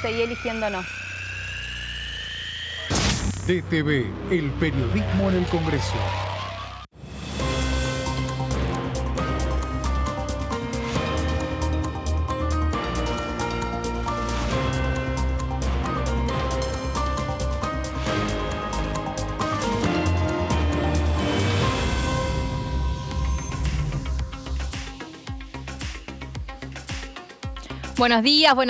seguí eligiéndonos. DTV, el periodismo en el Congreso. Buenos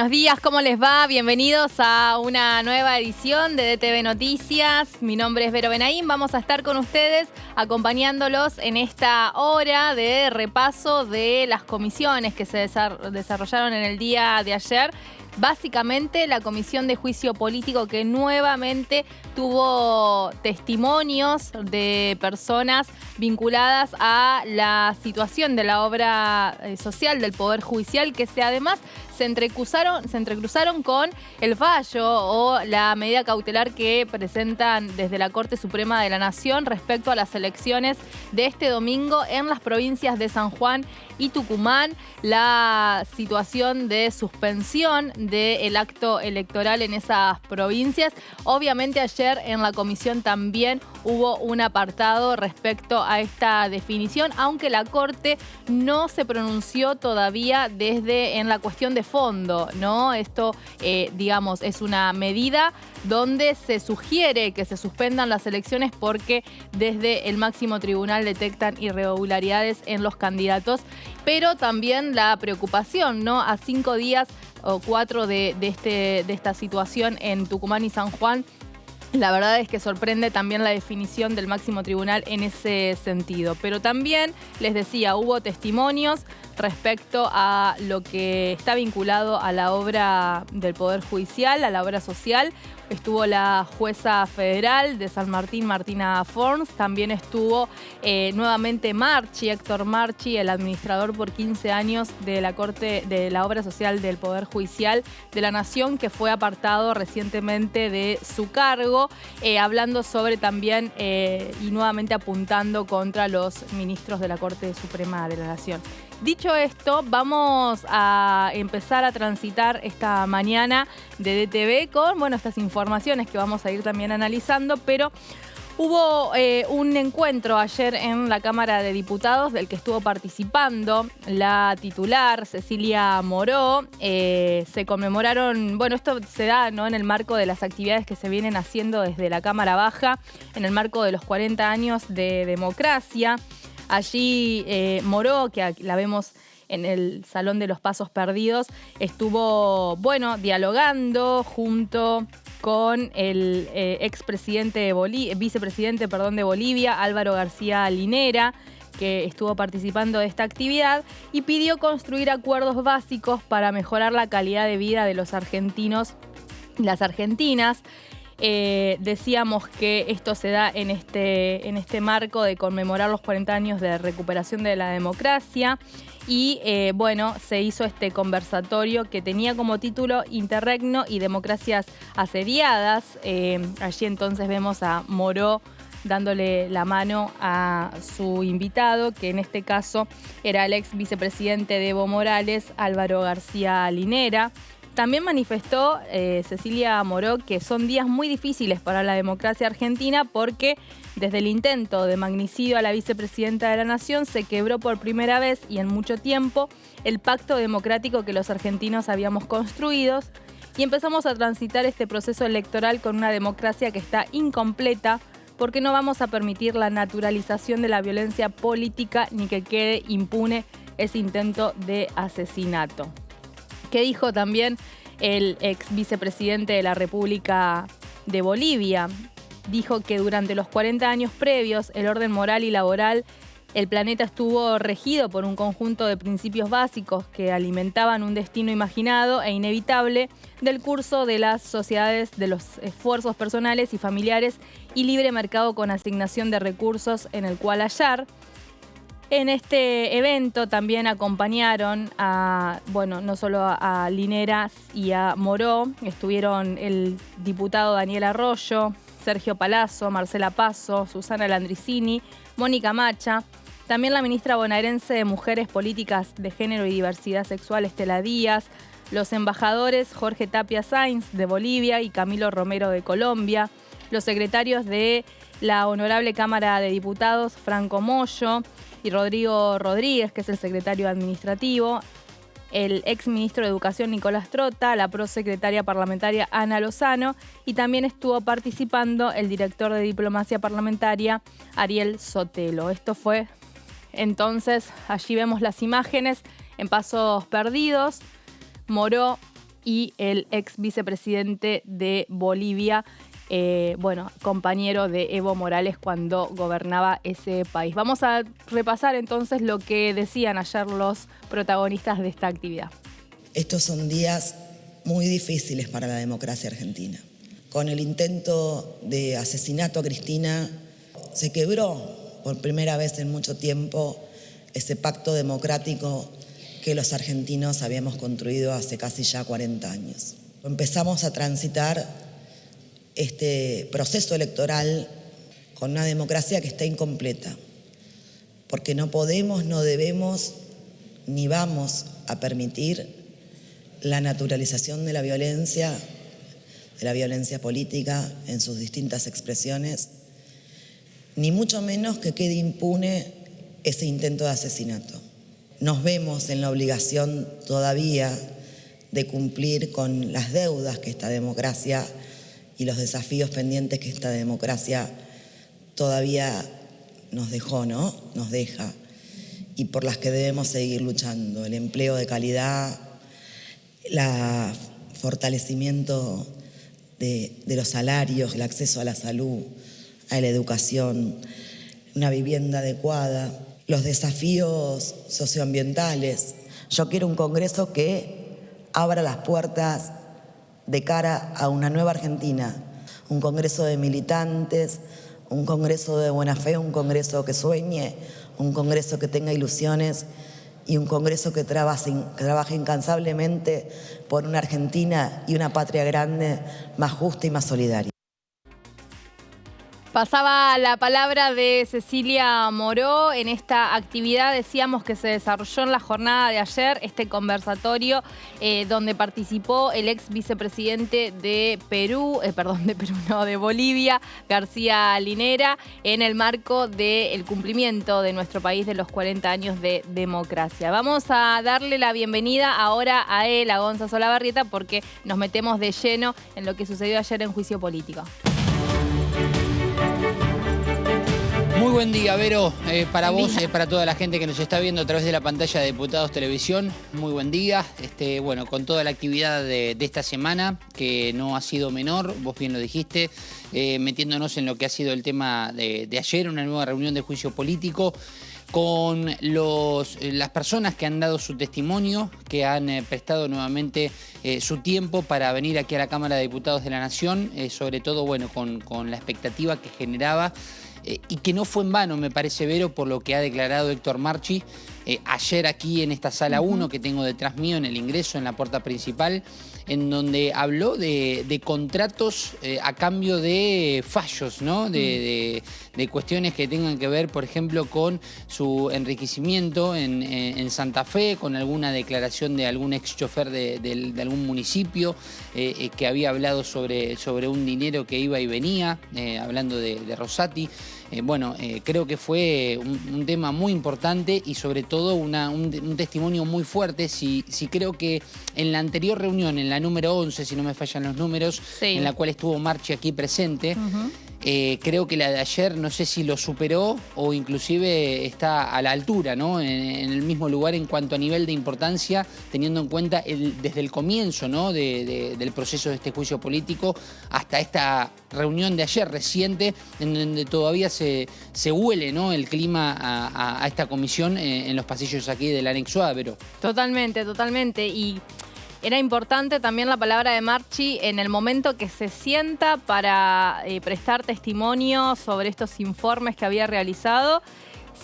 días, ¿cómo les va? Bienvenidos a una nueva edición de DTV Noticias. Mi nombre es Vero Benaín, vamos a estar con ustedes acompañándolos en esta hora de repaso de las comisiones que se desarrollaron en el día de ayer. Básicamente la Comisión de Juicio Político, que nuevamente tuvo testimonios de personas vinculadas a la situación de la obra social del Poder Judicial, que además se entrecruzaron con el fallo o la medida cautelar que presentan desde la Corte Suprema de la Nación respecto a las elecciones de este domingo en las provincias de San Juan y Tucumán, la situación de suspensión del acto electoral en esas provincias. Obviamente ayer en la comisión también hubo un apartado respecto a esta definición, aunque la Corte no se pronunció todavía en la cuestión de fondo, ¿no? Esto, digamos, es una medida donde se sugiere que se suspendan las elecciones porque desde el máximo tribunal detectan irregularidades en los candidatos, pero también la preocupación, ¿no? A 5 días o 4 de esta situación en Tucumán y San Juan, la verdad es que sorprende también la definición del máximo tribunal en ese sentido. Pero también, les decía, hubo testimonios respecto a lo que está vinculado a la obra del Poder Judicial, a la obra social. Estuvo la jueza federal de San Martín, Martina Forns. También estuvo nuevamente Héctor Marchi, el administrador por 15 años de la Corte de la Obra Social del Poder Judicial de la Nación, que fue apartado recientemente de su cargo, hablando sobre también y nuevamente apuntando contra los ministros de la Corte Suprema de la Nación. Dicho esto, vamos a empezar a transitar esta mañana de DTV con, estas informaciones que vamos a ir también analizando, pero hubo un encuentro ayer en la Cámara de Diputados del que estuvo participando la titular Cecilia Moró. Se conmemoraron, esto se da, ¿no?, en el marco de las actividades que se vienen haciendo desde la Cámara Baja, en el marco de los 40 años de democracia. Allí Moró, que la vemos en el Salón de los Pasos Perdidos, estuvo, dialogando junto con el vicepresidente de Bolivia, Álvaro García Linera, que estuvo participando de esta actividad, y pidió construir acuerdos básicos para mejorar la calidad de vida de los argentinos y las argentinas. Decíamos que esto se da en este marco de conmemorar los 40 años de recuperación de la democracia y se hizo este conversatorio que tenía como título Interregno y democracias asediadas. Allí entonces vemos a Moró dándole la mano a su invitado, que en este caso era el ex vicepresidente de Evo Morales, Álvaro García Linera. También manifestó Cecilia Moró que son días muy difíciles para la democracia argentina porque desde el intento de magnicidio a la vicepresidenta de la Nación se quebró por primera vez y en mucho tiempo el pacto democrático que los argentinos habíamos construido y empezamos a transitar este proceso electoral con una democracia que está incompleta porque no vamos a permitir la naturalización de la violencia política ni que quede impune ese intento de asesinato. ¿Qué dijo también el ex vicepresidente de la República de Bolivia? Dijo que durante los 40 años previos, el orden moral y laboral, el planeta estuvo regido por un conjunto de principios básicos que alimentaban un destino imaginado e inevitable del curso de las sociedades, de los esfuerzos personales y familiares y libre mercado con asignación de recursos en el cual hallar. En este evento también acompañaron no solo a Linera y a Moró, estuvieron el diputado Daniel Arroyo, Sergio Palazzo, Marcela Passo, Susana Landricini, Mónica Macha, también la ministra bonaerense de Mujeres, Políticas de Género y Diversidad Sexual, Estela Díaz, los embajadores Jorge Tapia Sainz de Bolivia y Camilo Romero de Colombia, los secretarios de la Honorable Cámara de Diputados Franco Moyo y Rodrigo Rodríguez, que es el secretario administrativo, el exministro de Educación Nicolás Trota, la prosecretaria parlamentaria Ana Lozano, y también estuvo participando el director de Diplomacia Parlamentaria Ariel Sotelo. Esto fue entonces, allí vemos las imágenes en Pasos Perdidos, Moró y el ex vicepresidente de Bolivia, compañero de Evo Morales cuando gobernaba ese país. Vamos a repasar entonces lo que decían ayer los protagonistas de esta actividad. Estos son días muy difíciles para la democracia argentina. Con el intento de asesinato a Cristina, se quebró por primera vez en mucho tiempo ese pacto democrático que los argentinos habíamos construido hace casi ya 40 años. Empezamos a transitar este proceso electoral con una democracia que está incompleta, porque no podemos, no debemos, ni vamos a permitir la naturalización de la violencia política en sus distintas expresiones, ni mucho menos que quede impune ese intento de asesinato. Nos vemos en la obligación todavía de cumplir con las deudas que esta democracia y los desafíos pendientes que esta democracia todavía nos dejó, ¿no? Nos deja, y por las que debemos seguir luchando. El empleo de calidad, el fortalecimiento de los salarios, el acceso a la salud, a la educación, una vivienda adecuada, los desafíos socioambientales. Yo quiero un Congreso que abra las puertas de cara a una nueva Argentina, un Congreso de militantes, un Congreso de buena fe, un Congreso que sueñe, un Congreso que tenga ilusiones y un Congreso que trabaje incansablemente por una Argentina y una patria grande, más justa y más solidaria. Pasaba la palabra de Cecilia Moró. En esta actividad decíamos que se desarrolló en la jornada de ayer este conversatorio donde participó el ex vicepresidente de de Bolivia, García Linera, en el marco del cumplimiento de nuestro país de los 40 años de democracia. Vamos a darle la bienvenida ahora a él, a Gonzalo Solabarrieta, porque nos metemos de lleno en lo que sucedió ayer en Juicio Político. Muy buen día, Vero, para vos, para toda la gente que nos está viendo a través de la pantalla de Diputados Televisión. Muy buen día, con toda la actividad de esta semana, que no ha sido menor, vos bien lo dijiste, metiéndonos en lo que ha sido el tema de ayer, una nueva reunión de juicio político, con las personas que han dado su testimonio, que han prestado nuevamente su tiempo para venir aquí a la Cámara de Diputados de la Nación, sobre todo con la expectativa que generaba, y que no fue en vano, me parece, Vero, por lo que ha declarado Héctor Marchi ayer aquí en esta sala 1 que tengo detrás mío, en el ingreso, en la puerta principal, en donde habló de contratos a cambio de fallos, ¿no? De cuestiones que tengan que ver, por ejemplo, con su enriquecimiento en Santa Fe, con alguna declaración de algún ex chofer de algún municipio que había hablado sobre un dinero que iba y venía, hablando de Rosati. Creo que fue un tema muy importante y sobre todo un testimonio muy fuerte. Si creo que en la anterior reunión, en la número 11, si no me fallan los números, sí, en la cual estuvo Marchi aquí presente, creo que la de ayer no sé si lo superó o inclusive está a la altura, ¿no? En el mismo lugar en cuanto a nivel de importancia, teniendo en cuenta desde el comienzo, ¿no? del proceso de este juicio político hasta esta reunión de ayer reciente, en donde todavía se huele, ¿no? el clima a esta comisión en los pasillos aquí del anexo A, pero... Totalmente, totalmente. Y era importante también la palabra de Marchi en el momento que se sienta para prestar testimonio sobre estos informes que había realizado.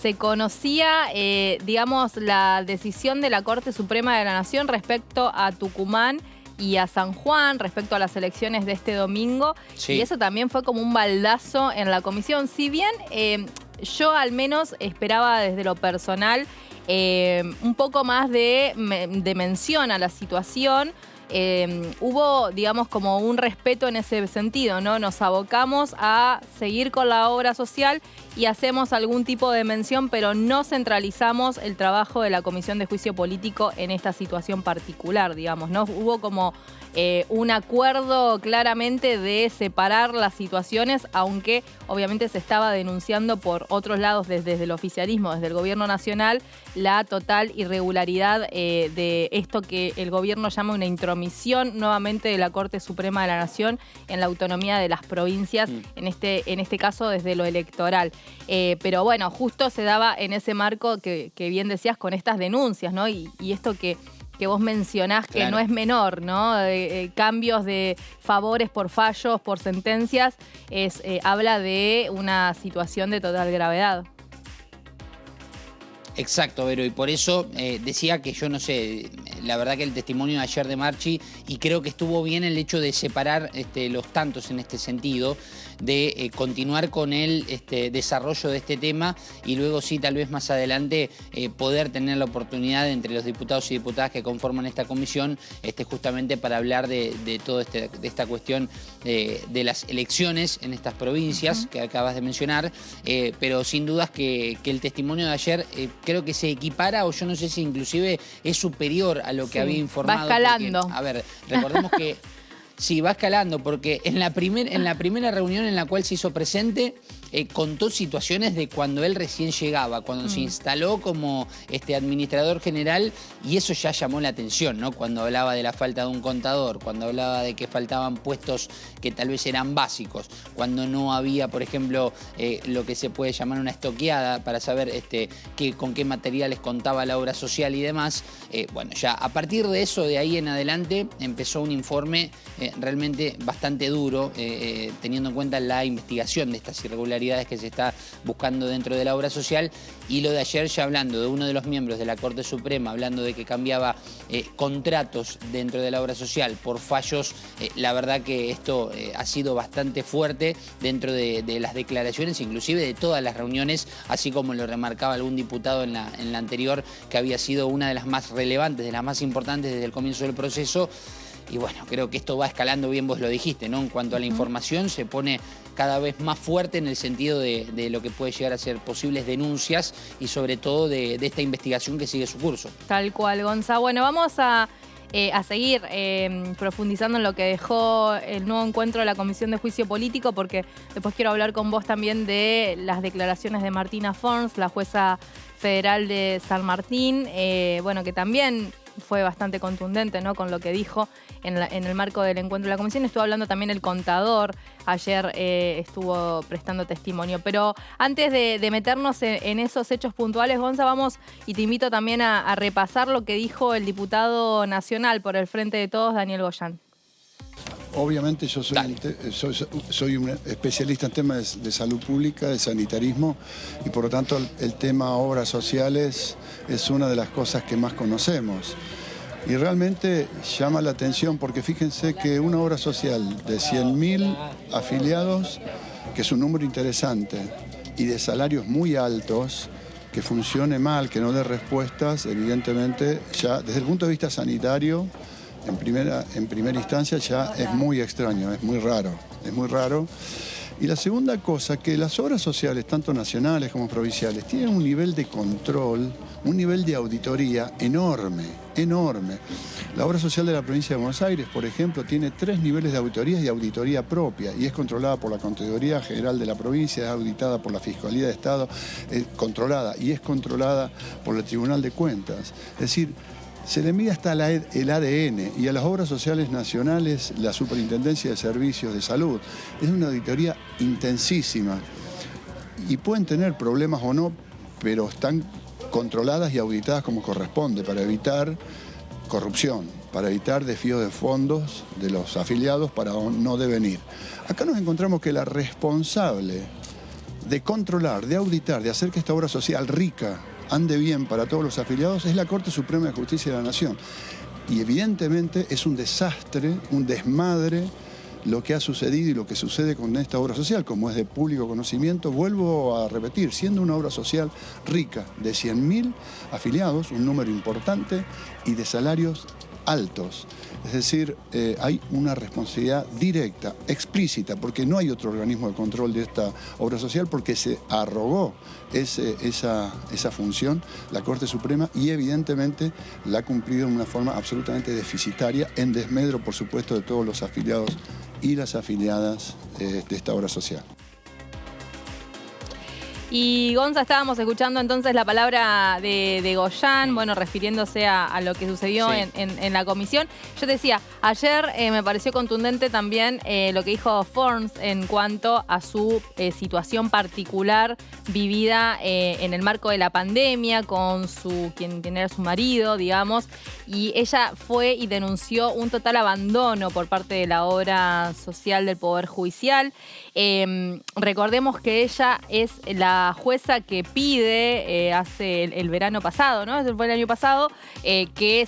Se conocía, la decisión de la Corte Suprema de la Nación respecto a Tucumán y a San Juan, respecto a las elecciones de este domingo. Sí. Y eso también fue como un baldazo en la comisión. Si bien yo al menos esperaba desde lo personal un poco más de mención a la situación. Hubo, digamos, como un respeto en ese sentido, ¿no? Nos abocamos a seguir con la obra social y hacemos algún tipo de mención, pero no centralizamos el trabajo de la Comisión de Juicio Político en esta situación particular, digamos, ¿no? Hubo como un acuerdo claramente de separar las situaciones, aunque obviamente se estaba denunciando por otros lados desde el oficialismo, desde el gobierno nacional, la total irregularidad de esto que el gobierno llama una intromisión nuevamente de la Corte Suprema de la Nación en la autonomía de las provincias, en este caso desde lo electoral. Pero bueno, justo se daba en ese marco que bien decías con estas denuncias, ¿no? Y esto que vos mencionás que no es menor, ¿no? Cambios de favores por fallos, por sentencias, habla de una situación de total gravedad. Exacto, Vero, y por eso decía que yo no sé, la verdad que el testimonio de ayer de Marchi, y creo que estuvo bien el hecho de separar los tantos en este sentido, de continuar con el desarrollo de este tema y luego sí, tal vez más adelante, poder tener la oportunidad entre los diputados y diputadas que conforman esta comisión, justamente para hablar de toda esta cuestión de las elecciones en estas provincias que acabas de mencionar, pero sin dudas que el testimonio de ayer creo que se equipara, o yo no sé si inclusive es superior a lo que había informado. Va escalando. Porque, a ver, recordemos que sí, va escalando, porque en la primera reunión en la cual se hizo presente, contó situaciones de cuando él recién llegaba, cuando se instaló como administrador general, y eso ya llamó la atención, ¿no? Cuando hablaba de la falta de un contador, cuando hablaba de que faltaban puestos que tal vez eran básicos, cuando no había, por ejemplo, lo que se puede llamar una estoqueada para saber con qué materiales contaba la obra social y demás. Bueno, ya a partir de eso, de ahí en adelante, empezó un informe realmente bastante duro, teniendo en cuenta la investigación de estas irregularidades que se está buscando dentro de la obra social, y lo de ayer ya hablando de uno de los miembros de la Corte Suprema, hablando de que cambiaba contratos dentro de la obra social por fallos. La verdad que esto ha sido bastante fuerte dentro de las declaraciones, inclusive de todas las reuniones, así como lo remarcaba algún diputado en la anterior, que había sido una de las más relevantes, de las más importantes desde el comienzo del proceso. Y bueno, creo que esto va escalando, bien vos lo dijiste, ¿no? En cuanto a la información, se pone cada vez más fuerte en el sentido de lo que puede llegar a ser posibles denuncias y sobre todo de esta investigación que sigue su curso. Tal cual, Gonza. Bueno, vamos a seguir profundizando en lo que dejó el nuevo encuentro de la Comisión de Juicio Político, porque después quiero hablar con vos también de las declaraciones de Martina Forns, la jueza federal de San Martín, bueno, que también fue bastante contundente, ¿no?, con lo que dijo en el marco del encuentro de la comisión. Estuvo hablando también el contador, ayer estuvo prestando testimonio. Pero antes de meternos en esos hechos puntuales, Gonza, vamos y te invito también a repasar lo que dijo el diputado nacional por el Frente de Todos, Daniel Goyán. Obviamente yo soy un especialista en temas de salud pública, de sanitarismo, y por lo tanto el tema obras sociales es una de las cosas que más conocemos. Y realmente llama la atención porque fíjense que una obra social de 100.000 afiliados, que es un número interesante, y de salarios muy altos, que funcione mal, que no dé respuestas, evidentemente ya desde el punto de vista sanitario, en primera instancia ya es muy extraño, es muy raro. Y la segunda cosa, que las obras sociales, tanto nacionales como provinciales, tienen un nivel de control, un nivel de auditoría enorme. La obra social de la provincia de Buenos Aires, por ejemplo, tiene 3 niveles de auditorías y auditoría propia, y es controlada por la Contraloría General de la provincia, es auditada por la Fiscalía de Estado, controlada, y es controlada por el Tribunal de Cuentas. Es decir, se le mide hasta el ADN, y a las obras sociales nacionales, la Superintendencia de Servicios de Salud. Es una auditoría intensísima. Y pueden tener problemas o no, pero están controladas y auditadas como corresponde para evitar corrupción, para evitar desvío de fondos de los afiliados para no devenir. Acá nos encontramos que la responsable de controlar, de auditar, de hacer que esta obra social rica ande bien para todos los afiliados es la Corte Suprema de Justicia de la Nación. Y evidentemente es un desastre, un desmadre lo que ha sucedido y lo que sucede con esta obra social, como es de público conocimiento, vuelvo a repetir, siendo una obra social rica de 100.000 afiliados, un número importante, y de salarios altos. Es decir, hay una responsabilidad directa, explícita, porque no hay otro organismo de control de esta obra social, porque se arrogó esa función la Corte Suprema y evidentemente la ha cumplido de una forma absolutamente deficitaria, en desmedro, por supuesto, de todos los afiliados y las afiliadas de esta obra social. Y Gonza, estábamos escuchando entonces la palabra de Goyan, bueno, refiriéndose a lo que sucedió Sí. en la comisión. Yo decía, ayer me pareció contundente también lo que dijo Forns en cuanto a su situación particular vivida en el marco de la pandemia con quien era su marido, digamos, y ella fue y denunció un total abandono por parte de la obra social del Poder Judicial. Recordemos que ella es la jueza que pide hace el verano pasado, ¿no? Ese fue el año pasado, que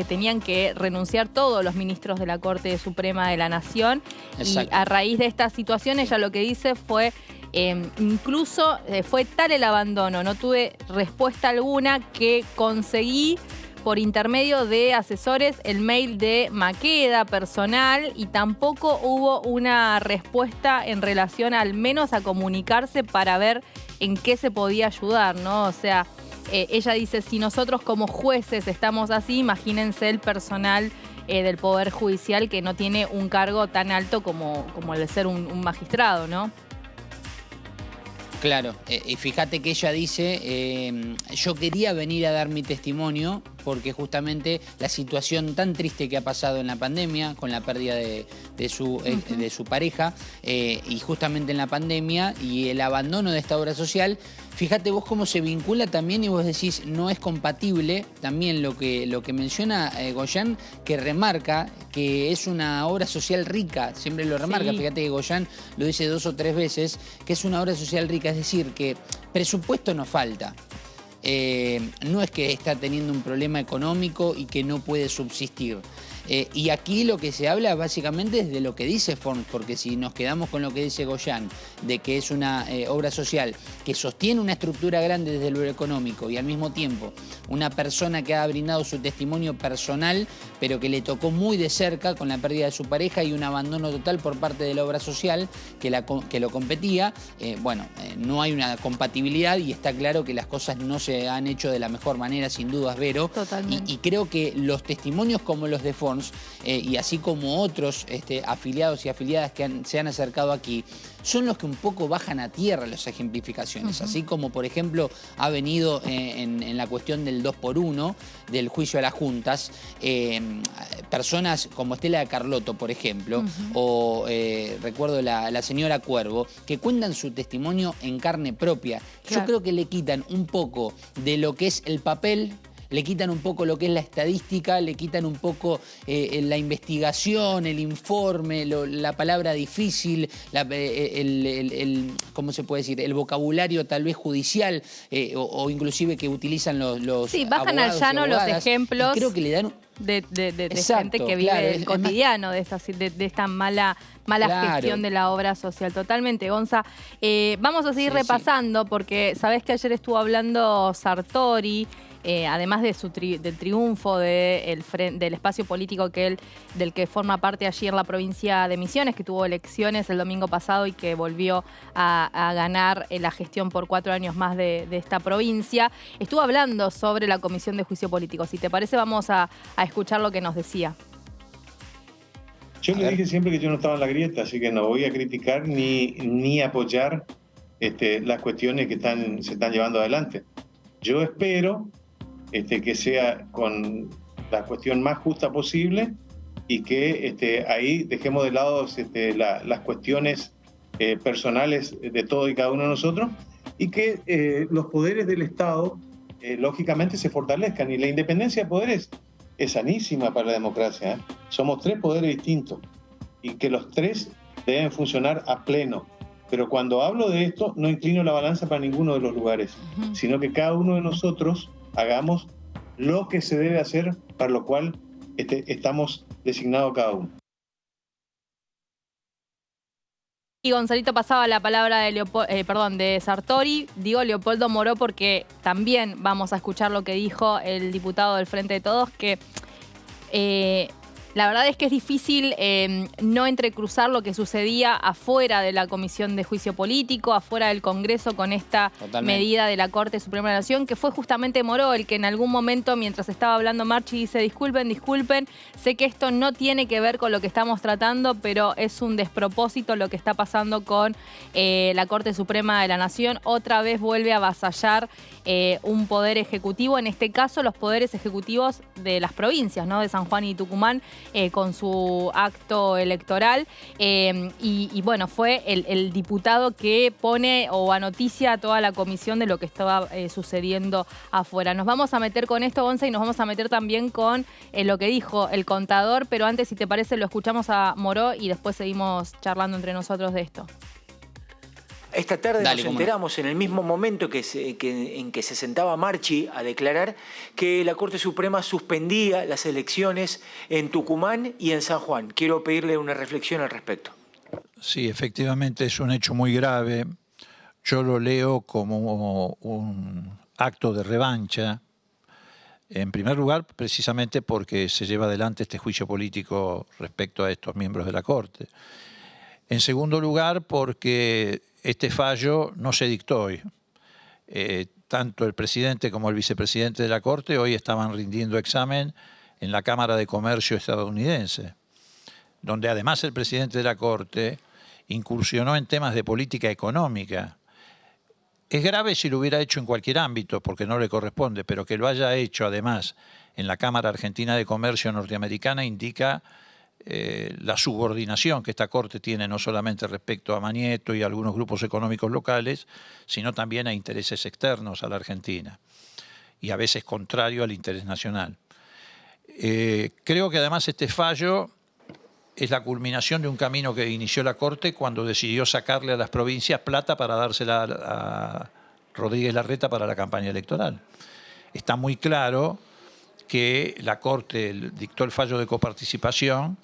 tenían que renunciar todos los ministros de la Corte Suprema de la Nación. Exacto. Y a raíz de esta situación, ella lo que dice fue, incluso fue tal el abandono, no tuve respuesta alguna, que conseguí por intermedio de asesores el mail de Maqueda personal y tampoco hubo una respuesta en relación al menos a comunicarse para ver en qué se podía ayudar, ¿no? O sea, ella dice, si nosotros como jueces estamos así, imagínense el personal del Poder Judicial, que no tiene un cargo tan alto como el de ser un magistrado, ¿no? Claro, y fíjate que ella dice, yo quería venir a dar mi testimonio porque justamente la situación tan triste que ha pasado en la pandemia, con la pérdida de su pareja, y justamente en la pandemia y el abandono de esta obra social, fíjate vos cómo se vincula también, y vos decís, no es compatible también lo que menciona Goyan, que remarca que es una obra social rica, siempre lo remarca, Sí. Fíjate que Goyan lo dice 2 o 3 veces, que es una obra social rica, es decir, que presupuesto no falta. No es que está teniendo un problema económico y que no puede subsistir. Y aquí lo que se habla básicamente es de lo que dice Forns, porque si nos quedamos con lo que dice Goyan, de que es una obra social que sostiene una estructura grande desde lo económico y al mismo tiempo una persona que ha brindado su testimonio personal, pero que le tocó muy de cerca con la pérdida de su pareja y un abandono total por parte de la obra social que lo competía, no hay una compatibilidad y está claro que las cosas no se han hecho de la mejor manera, sin dudas, Vero. Totalmente. Y creo que los testimonios como los de Forns, y así como otros afiliados y afiliadas que se han acercado aquí, son los que un poco bajan a tierra las ejemplificaciones. Así como, por ejemplo, ha venido en la cuestión del 2x1, del juicio a las juntas, personas como Estela de Carlotto, por ejemplo, o recuerdo la señora Cuervo, que cuentan su testimonio en carne propia. Claro. Yo creo que le quitan un poco de lo que es el papel, le quitan un poco lo que es la estadística, le quitan un poco la investigación, el informe, la palabra difícil, ¿cómo se puede decir? El vocabulario tal vez judicial, o inclusive que utilizan los Sí, bajan al abogados y llano los abogadas, ejemplos. y creo que le dan De Exacto, gente que vive claro, el cotidiano de esta mala Claro. gestión de la obra social. Totalmente, Gonza. Vamos a seguir Sí, repasando porque sabés que ayer estuvo hablando Sartori, además de del triunfo del espacio político del que forma parte allí en la provincia de Misiones, que tuvo elecciones el domingo pasado y que volvió a ganar la gestión por 4 años más de esta provincia. Estuvo hablando sobre la Comisión de Juicio Político. Si te parece, vamos a escuchar lo que nos decía. Yo le dije siempre que yo no estaba en la grieta, así que no voy a criticar ni apoyar las cuestiones que se están llevando adelante. Yo espero que sea con la cuestión más justa posible y que ahí dejemos de lado las cuestiones personales de todo y cada uno de nosotros, y que los poderes del Estado lógicamente se fortalezcan, y la independencia de poderes es sanísima para la democracia. Somos 3 poderes distintos y que los 3 deben funcionar a pleno. Pero cuando hablo de esto, no inclino la balanza para ninguno de los lugares, sino que cada uno de nosotros hagamos lo que se debe hacer, para lo cual estamos designados cada uno. Y Gonzalito, pasaba la palabra de Sartori. Digo Leopoldo Moró porque también vamos a escuchar lo que dijo el diputado del Frente de Todos, que la verdad es que es difícil no entrecruzar lo que sucedía afuera de la Comisión de Juicio Político, afuera del Congreso con esta medida de la Corte Suprema de la Nación, que fue justamente Moró el que en algún momento, mientras estaba hablando Marchi, dice: disculpen, sé que esto no tiene que ver con lo que estamos tratando, pero es un despropósito lo que está pasando con la Corte Suprema de la Nación. Otra vez vuelve a avasallar un poder ejecutivo, en este caso los poderes ejecutivos de las provincias, ¿no? De San Juan y Tucumán, con su acto electoral. Y bueno, fue el diputado que pone o anoticia a toda la comisión de lo que estaba sucediendo afuera. Nos vamos a meter con esto, Gonza, y nos vamos a meter también con lo que dijo el contador, pero antes, si te parece, lo escuchamos a Moró y después seguimos charlando entre nosotros de esto. Esta tarde nos enteramos en el mismo momento en que se sentaba Marchi a declarar que la Corte Suprema suspendía las elecciones en Tucumán y en San Juan. Quiero pedirle una reflexión al respecto. Sí, efectivamente es un hecho muy grave. Yo lo leo como un acto de revancha. En primer lugar, precisamente porque se lleva adelante este juicio político respecto a estos miembros de la Corte. En segundo lugar, porque este fallo no se dictó hoy. Tanto el presidente como el vicepresidente de la Corte hoy estaban rindiendo examen en la Cámara de Comercio estadounidense, donde además el presidente de la Corte incursionó en temas de política económica. Es grave si lo hubiera hecho en cualquier ámbito, porque no le corresponde, pero que lo haya hecho además en la Cámara Argentina de Comercio norteamericana indica la subordinación que esta Corte tiene no solamente respecto a Manieto y a algunos grupos económicos locales, sino también a intereses externos a la Argentina y a veces contrario al interés nacional. Creo que además este fallo es la culminación de un camino que inició la Corte cuando decidió sacarle a las provincias plata para dársela a Rodríguez Larreta para la campaña electoral. Está muy claro que la Corte dictó el fallo de coparticipación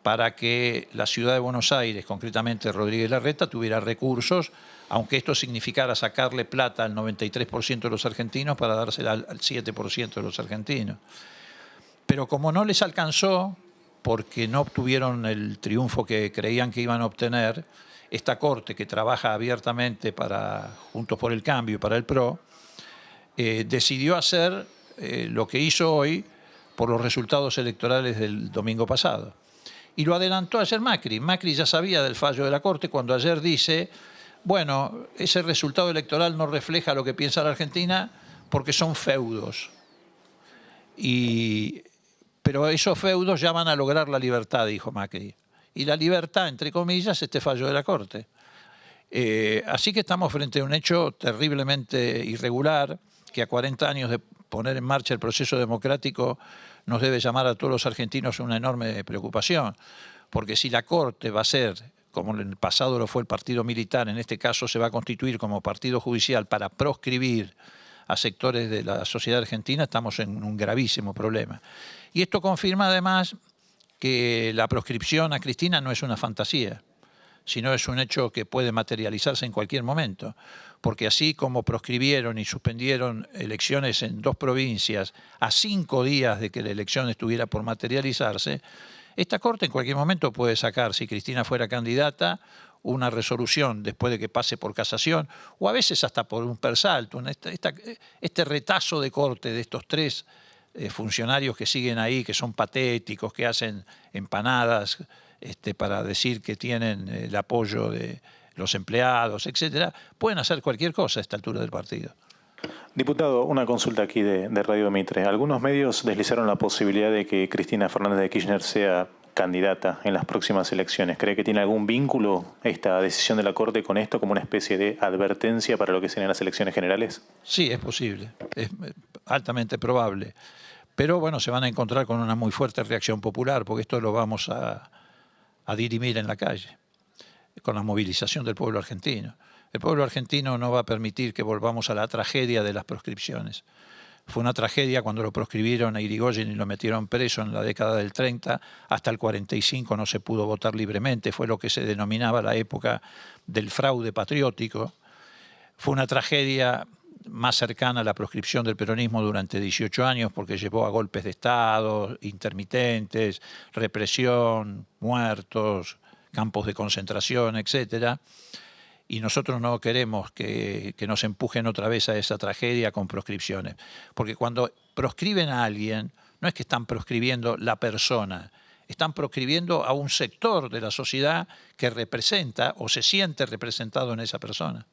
para que la ciudad de Buenos Aires, concretamente Rodríguez Larreta, tuviera recursos, aunque esto significara sacarle plata al 93% de los argentinos para dársela al 7% de los argentinos. Pero como no les alcanzó, porque no obtuvieron el triunfo que creían que iban a obtener, esta Corte, que trabaja abiertamente para Juntos por el Cambio y para el PRO, decidió hacer lo que hizo hoy por los resultados electorales del domingo pasado. Y lo adelantó ayer Macri. Macri ya sabía del fallo de la Corte cuando ayer dice, bueno, ese resultado electoral no refleja lo que piensa la Argentina porque son feudos. Pero esos feudos ya van a lograr la libertad, dijo Macri. Y la libertad, entre comillas, este fallo de la Corte. Así que estamos frente a un hecho terriblemente irregular, que a 40 años de poner en marcha el proceso democrático nos debe llamar a todos los argentinos una enorme preocupación, porque si la Corte va a ser, como en el pasado lo fue el partido militar, en este caso se va a constituir como partido judicial para proscribir a sectores de la sociedad argentina, estamos en un gravísimo problema. Y esto confirma además que la proscripción a Cristina no es una fantasía, sino es un hecho que puede materializarse en cualquier momento, porque así como proscribieron y suspendieron elecciones en 2 provincias a 5 días de que la elección estuviera por materializarse, esta Corte en cualquier momento puede sacar, si Cristina fuera candidata, una resolución después de que pase por casación, o a veces hasta por un persalto. Este retazo de Corte de estos 3 funcionarios que siguen ahí, que son patéticos, que hacen empanadas para decir que tienen el apoyo de los empleados, etcétera, pueden hacer cualquier cosa a esta altura del partido. Diputado, una consulta aquí de Radio Mitre. Algunos medios deslizaron la posibilidad de que Cristina Fernández de Kirchner sea candidata en las próximas elecciones. ¿Cree que tiene algún vínculo esta decisión de la Corte con esto como una especie de advertencia para lo que serán las elecciones generales? Sí, es posible, es altamente probable. Pero bueno, se van a encontrar con una muy fuerte reacción popular, porque esto lo vamos a dirimir en la calle, con la movilización del pueblo argentino. El pueblo argentino no va a permitir que volvamos a la tragedia de las proscripciones. Fue una tragedia cuando lo proscribieron a Irigoyen y lo metieron preso en la década del 30. Hasta el 45 no se pudo votar libremente. Fue lo que se denominaba la época del fraude patriótico. Fue una tragedia más cercana a la proscripción del peronismo durante 18 años porque llevó a golpes de Estado, intermitentes, represión, muertos, campos de concentración, etcétera. Y nosotros no queremos que nos empujen otra vez a esa tragedia con proscripciones. Porque cuando proscriben a alguien, no es que están proscribiendo la persona, están proscribiendo a un sector de la sociedad que representa o se siente representado en esa persona.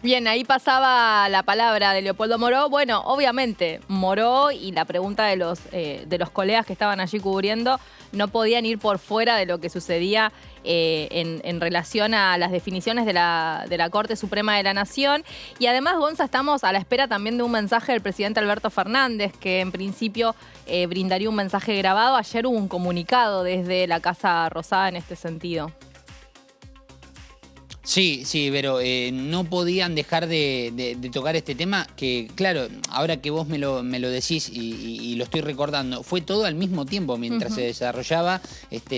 Bien, ahí pasaba la palabra de Leopoldo Moró. Bueno, obviamente, Moró y la pregunta de los colegas que estaban allí cubriendo no podían ir por fuera de lo que sucedía en relación a las definiciones de la Corte Suprema de la Nación. Y además, Gonza, estamos a la espera también de un mensaje del presidente Alberto Fernández, que en principio brindaría un mensaje grabado. Ayer hubo un comunicado desde la Casa Rosada en este sentido. Sí, pero no podían dejar de tocar este tema que, claro, ahora que vos me lo decís y lo estoy recordando, fue todo al mismo tiempo mientras se desarrollaba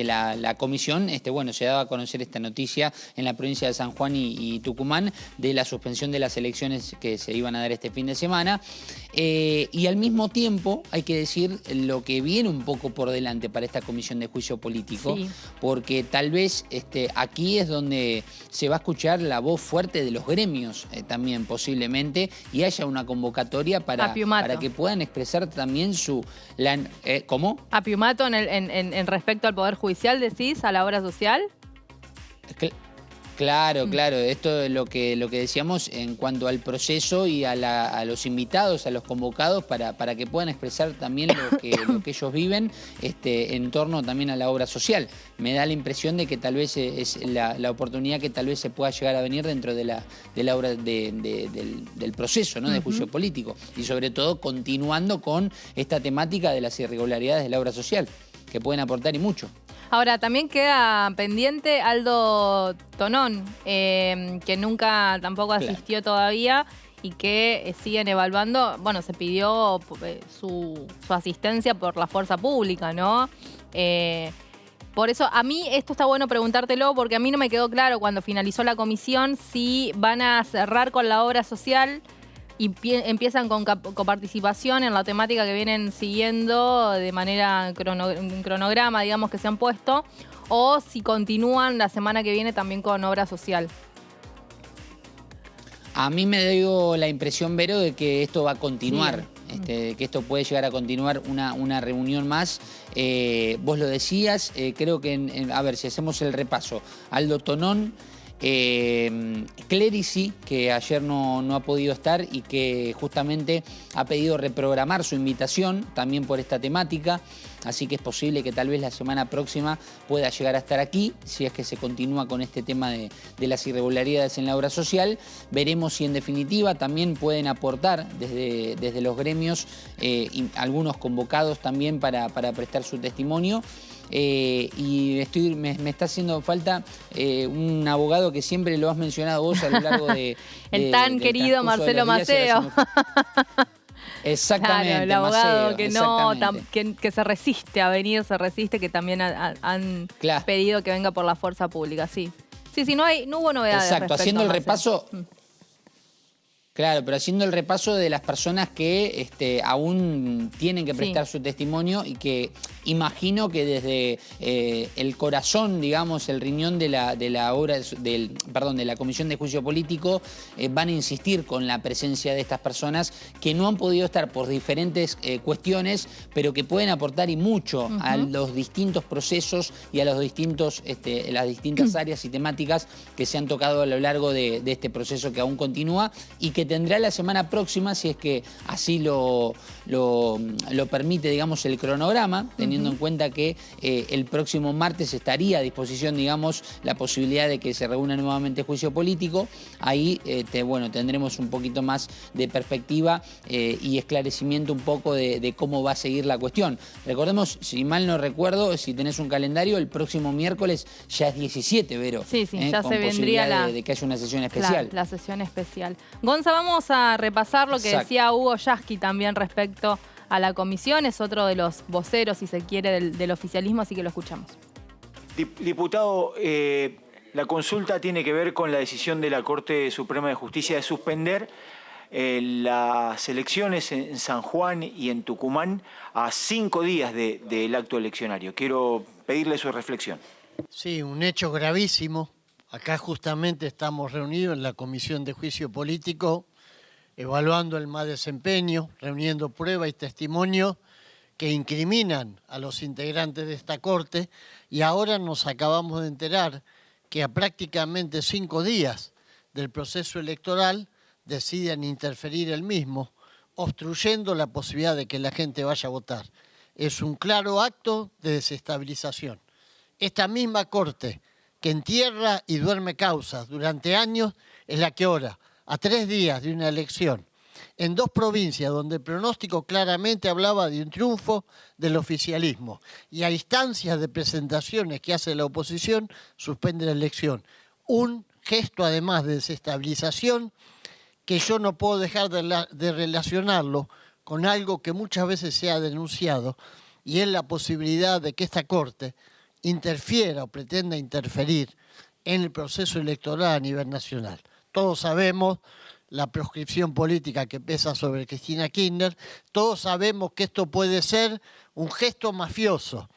la comisión. Bueno, se daba a conocer esta noticia en la provincia de San Juan y Tucumán de la suspensión de las elecciones que se iban a dar este fin de semana. Y al mismo tiempo hay que decir lo que viene un poco por delante para esta comisión de juicio político, porque tal vez aquí es donde se va a escuchar la voz fuerte de los gremios también posiblemente y haya una convocatoria para que puedan expresar también su... ¿Cómo? ¿A Piumato en respecto al Poder Judicial decís, a la obra social? Claro. Esto es lo que decíamos en cuanto al proceso y a los invitados, a los convocados, para que puedan expresar también lo que ellos viven en torno también a la obra social. Me da la impresión de que tal vez es la oportunidad que tal vez se pueda llegar a venir dentro de la obra del proceso, ¿no? De juicio político. Y sobre todo continuando con esta temática de las irregularidades de la obra social, que pueden aportar y mucho. Ahora, también queda pendiente Aldo Tonón, que nunca tampoco asistió todavía y que siguen evaluando. Bueno, se pidió su asistencia por la fuerza pública, ¿no? Por eso, a mí esto está bueno preguntártelo, porque a mí no me quedó claro cuando finalizó la comisión si van a cerrar con la obra social y empiezan con coparticipación en la temática que vienen siguiendo de manera cronograma, digamos, que se han puesto, o si continúan la semana que viene también con obra social. A mí me dio la impresión, Vero, de que esto va a continuar. Que esto puede llegar a continuar una reunión más. Vos lo decías, creo que, a ver, si hacemos el repaso, Aldo Tonón, Clerici, que ayer no ha podido estar y que justamente ha pedido reprogramar su invitación también por esta temática, así que es posible que tal vez la semana próxima pueda llegar a estar aquí, si es que se continúa con este tema de las irregularidades en la obra social. Veremos si en definitiva también pueden aportar desde los gremios y algunos convocados también para prestar su testimonio. Y me está haciendo falta un abogado que siempre lo has mencionado vos a lo largo de... el tan querido Marcelo Maceo. Exactamente, claro, el abogado Maceo, que se resiste a venir, que también han pedido que venga por la fuerza pública, sí. Sí, no hubo novedades. Exacto, haciendo el repaso... Claro, pero haciendo el repaso de las personas que aún tienen que prestar su testimonio y que imagino que desde el corazón, digamos, el riñón de la Comisión de Juicio Político van a insistir con la presencia de estas personas que no han podido estar por diferentes cuestiones, pero que pueden aportar y mucho a los distintos procesos y a las distintas áreas y temáticas que se han tocado a lo largo de este proceso que aún continúa y que tendrá la semana próxima, si es que así lo lo permite, digamos, el cronograma, teniendo en cuenta que el próximo martes estaría a disposición, digamos, la posibilidad de que se reúna nuevamente juicio político. Ahí, tendremos un poquito más de perspectiva y esclarecimiento un poco de cómo va a seguir la cuestión. Recordemos, si mal no recuerdo, si tenés un calendario, el próximo miércoles ya es 17, Vero. Sí, ya se vendría de que haya una sesión especial. Claro, la sesión especial. Gonza, vamos a repasar lo que decía Hugo Yasky también respecto a la comisión. Es otro de los voceros, si se quiere, del oficialismo, así que lo escuchamos. Diputado, la consulta tiene que ver con la decisión de la Corte Suprema de Justicia de suspender las elecciones en San Juan y en Tucumán a 5 días del acto eleccionario. Quiero pedirle su reflexión. Sí, un hecho gravísimo. Acá justamente estamos reunidos en la Comisión de Juicio Político, evaluando el mal desempeño, reuniendo pruebas y testimonios que incriminan a los integrantes de esta Corte, y ahora nos acabamos de enterar que a prácticamente 5 días del proceso electoral deciden interferir el mismo, obstruyendo la posibilidad de que la gente vaya a votar. Es un claro acto de desestabilización. Esta misma Corte que entierra y duerme causas durante años es la que ahora, a 3 días de una elección, en 2 provincias donde el pronóstico claramente hablaba de un triunfo del oficialismo y a instancias de presentaciones que hace la oposición, suspende la elección. Un gesto además de desestabilización que yo no puedo dejar de relacionarlo con algo que muchas veces se ha denunciado, y es la posibilidad de que esta Corte interfiera o pretenda interferir en el proceso electoral a nivel nacional. Todos sabemos la proscripción política que pesa sobre Cristina Kirchner, todos sabemos que esto puede ser un gesto mafioso.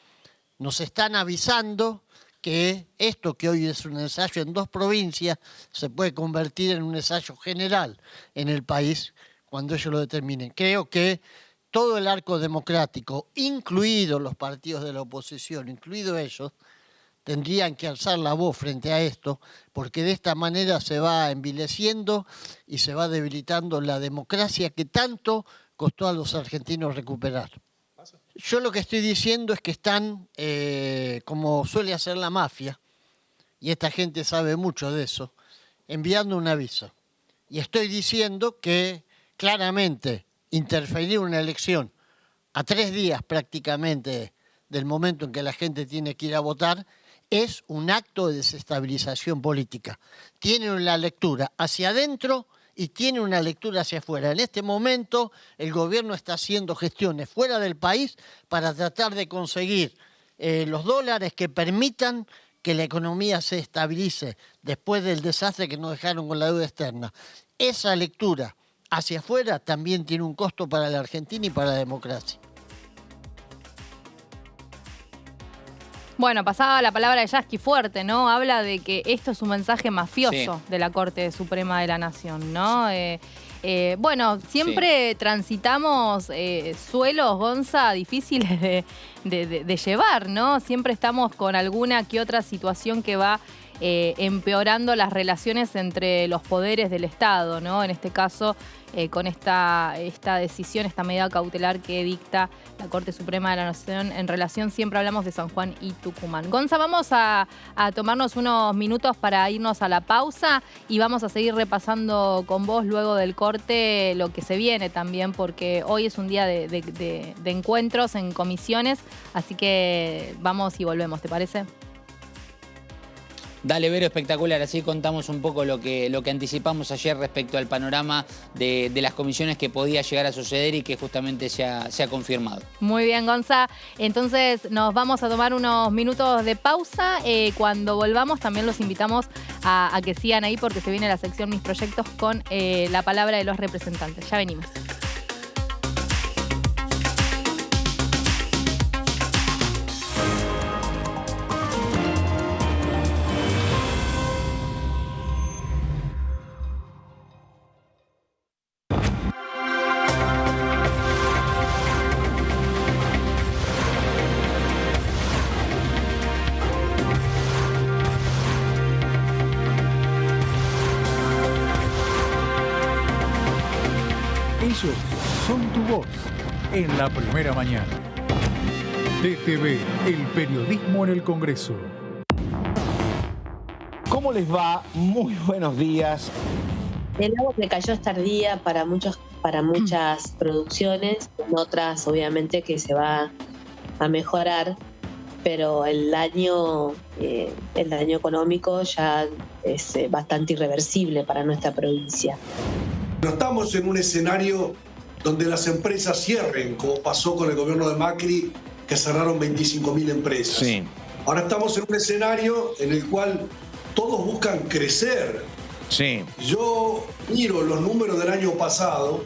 Nos están avisando que esto, que hoy es un ensayo en 2 provincias, se puede convertir en un ensayo general en el país cuando ellos lo determinen. Creo que todo el arco democrático, incluidos los partidos de la oposición, incluidos ellos, tendrían que alzar la voz frente a esto, porque de esta manera se va envileciendo y se va debilitando la democracia que tanto costó a los argentinos recuperar. Yo lo que estoy diciendo es que están, como suele hacer la mafia, y esta gente sabe mucho de eso, enviando un aviso. Y estoy diciendo que claramente interferir una elección a 3 días prácticamente del momento en que la gente tiene que ir a votar es un acto de desestabilización política. Tiene una lectura hacia adentro y tiene una lectura hacia afuera. En este momento el gobierno está haciendo gestiones fuera del país para tratar de conseguir los dólares que permitan que la economía se estabilice después del desastre que nos dejaron con la deuda externa. Esa lectura hacia afuera también tiene un costo para la Argentina y para la democracia. Bueno, pasaba la palabra de Yasky fuerte, ¿no? Habla de que esto es un mensaje mafioso de la Corte Suprema de la Nación, ¿no? Bueno, siempre transitamos suelos, Gonza, difíciles de llevar, ¿no? Siempre estamos con alguna que otra situación que va empeorando las relaciones entre los poderes del Estado, ¿no? En este caso, con esta decisión, esta medida cautelar que dicta la Corte Suprema de la Nación en relación, siempre hablamos de San Juan y Tucumán. Gonza, vamos a tomarnos unos minutos para irnos a la pausa y vamos a seguir repasando con vos luego del corte lo que se viene también, porque hoy es un día de encuentros en comisiones, así que vamos y volvemos, ¿te parece? Dale, Vero, espectacular. Así contamos un poco lo que anticipamos ayer respecto al panorama de las comisiones que podía llegar a suceder y que justamente se ha confirmado. Muy bien, Gonza. Entonces nos vamos a tomar unos minutos de pausa. Cuando volvamos también los invitamos a que sigan ahí porque se viene la sección Mis Proyectos con la palabra de los representantes. Ya venimos. Ellos son tu voz. en la primera mañana. DTV, el periodismo en el Congreso. ¿Cómo les va? Muy buenos días. El agua que cayó es tardía para muchas producciones, en otras obviamente que se va a mejorar, pero el daño económico ya es bastante irreversible para nuestra provincia. No estamos en un escenario donde las empresas cierren, como pasó con el gobierno de Macri, que cerraron 25.000 empresas. Sí. Ahora estamos en un escenario en el cual todos buscan crecer. Sí. Yo miro los números del año pasado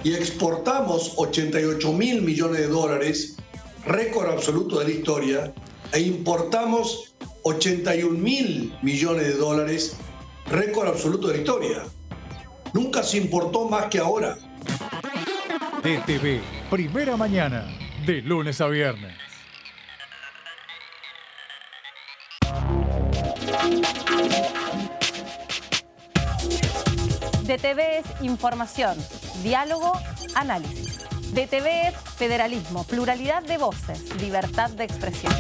y exportamos 88.000 millones de dólares, récord absoluto de la historia, e importamos 81.000 millones de dólares, récord absoluto de la historia. Nunca se importó más que ahora. DTV, primera mañana, de lunes a viernes. DTV es información, diálogo, análisis. DTV es federalismo, pluralidad de voces, libertad de expresión.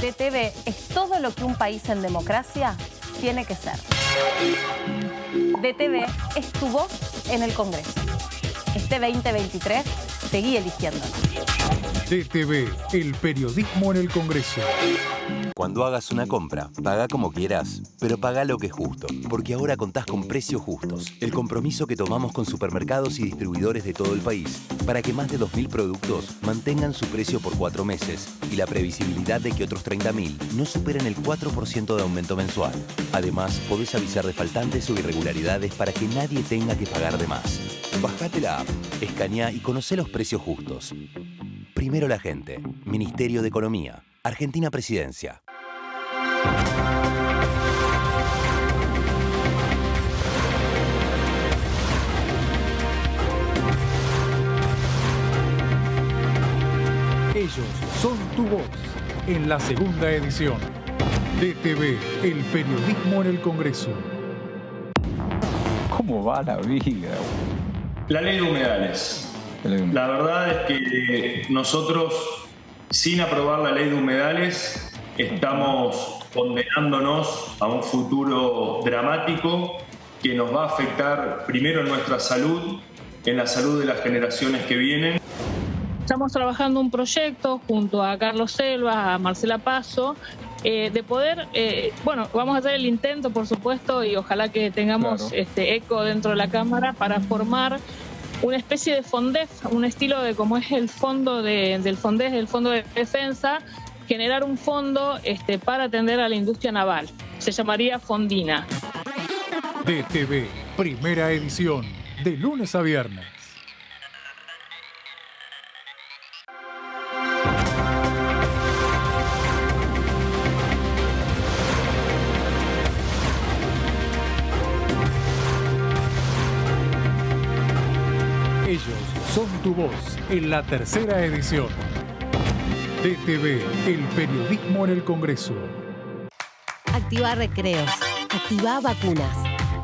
DTV es todo lo que un país en democracia tiene que ser. DTV es tu voz en el Congreso. Este 2023, seguí eligiéndonos. DTV, el periodismo en el Congreso. Cuando hagas una compra, paga como quieras, pero paga lo que es justo, porque ahora contás con precios justos, el compromiso que tomamos con supermercados y distribuidores de todo el país, para que más de 2.000 productos mantengan su precio por 4 meses y la previsibilidad de que otros 30.000 no superen el 4% de aumento mensual. Además, podés avisar de faltantes o irregularidades para que nadie tenga que pagar de más. Bajate la app, escaneá y conocé los precios justos. Primero la gente. Ministerio de Economía. Argentina Presidencia. Ellos son tu voz en la segunda edición. DTV, el periodismo en el Congreso. ¿Cómo va la vida? La ley de humedales. La verdad es que nosotros, sin aprobar la ley de humedales, estamos condenándonos a un futuro dramático que nos va a afectar primero en nuestra salud, en la salud de las generaciones que vienen. Estamos trabajando un proyecto junto a Carlos Selva, a Marcela Paso, de poder, vamos a hacer el intento, por supuesto, y ojalá que tengamos eco dentro de la Cámara para formar una especie de FONDEF, un estilo de como es el fondo del FONDEF, el Fondo de Defensa, generar un fondo para atender a la industria naval. Se llamaría Fondina. DTV, primera edición, de lunes a viernes. Ellos son tu voz en la tercera edición. DTV, el periodismo en el Congreso. Activa recreos. Activa vacunas.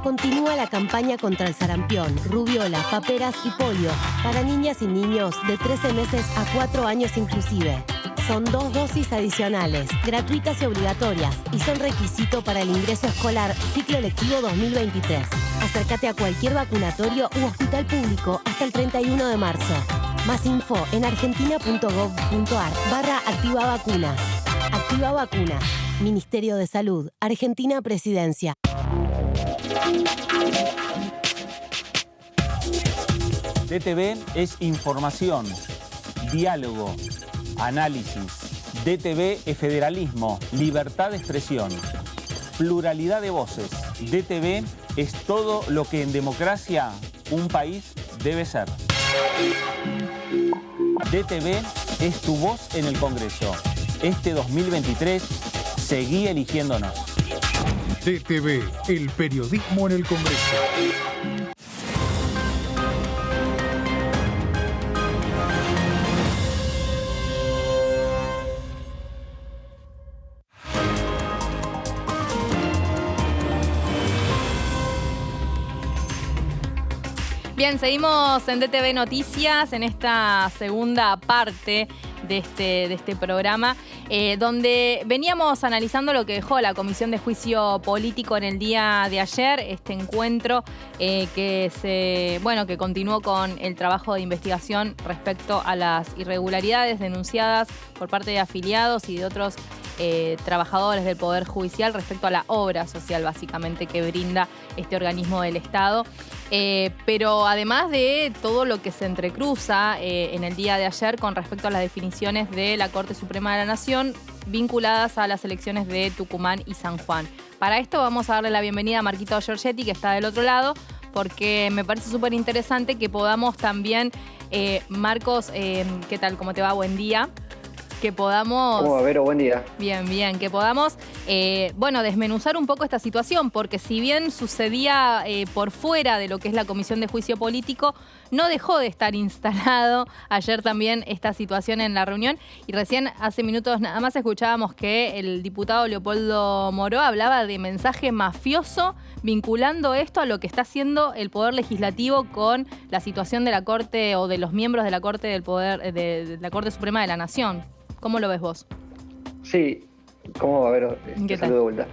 Continúa la campaña contra el sarampión, rubiola, paperas y polio para niñas y niños de 13 meses a 4 años inclusive. Son 2 dosis adicionales, gratuitas y obligatorias, y son requisito para el ingreso escolar ciclo lectivo 2023. Acércate a cualquier vacunatorio u hospital público hasta el 31 de marzo. Más info en argentina.gov.ar/Activa Vacunas. Activa Vacunas. Ministerio de Salud. Argentina Presidencia. DTV es información, diálogo, análisis. DTV es federalismo, libertad de expresión, pluralidad de voces. DTV es todo lo que en democracia un país debe ser. DTV es tu voz en el Congreso. Este 2023, seguí eligiéndonos. DTV, el periodismo en el Congreso. Bien, seguimos en DTV Noticias en esta segunda parte de este programa, donde veníamos analizando lo que dejó la Comisión de Juicio Político en el día de ayer, este encuentro que continuó con el trabajo de investigación respecto a las irregularidades denunciadas por parte de afiliados y de otros trabajadores del Poder Judicial respecto a la obra social, básicamente, que brinda este organismo del Estado. Pero además de todo lo que se entrecruza en el día de ayer con respecto a las definiciones de la Corte Suprema de la Nación vinculadas a las elecciones de Tucumán y San Juan. Para esto vamos a darle la bienvenida a Marquito Giorgetti, que está del otro lado, porque me parece súper interesante que podamos también, Marcos, ¿qué tal? ¿Cómo te va? Buen día. Que podamos... ¿Cómo va, Vero? Buen día. Bien, bien. Que podamos, desmenuzar un poco esta situación, porque si bien sucedía por fuera de lo que es la Comisión de Juicio Político, no dejó de estar instalado ayer también esta situación en la reunión. Y recién, hace minutos nada más, escuchábamos que el diputado Leopoldo Moró hablaba de mensaje mafioso vinculando esto a lo que está haciendo el Poder Legislativo con la situación de la Corte o de los miembros de la Corte del Poder, de la Corte Suprema de la Nación. ¿Cómo lo ves vos? Sí, ¿cómo va, Vero? Te saludo de vuelta.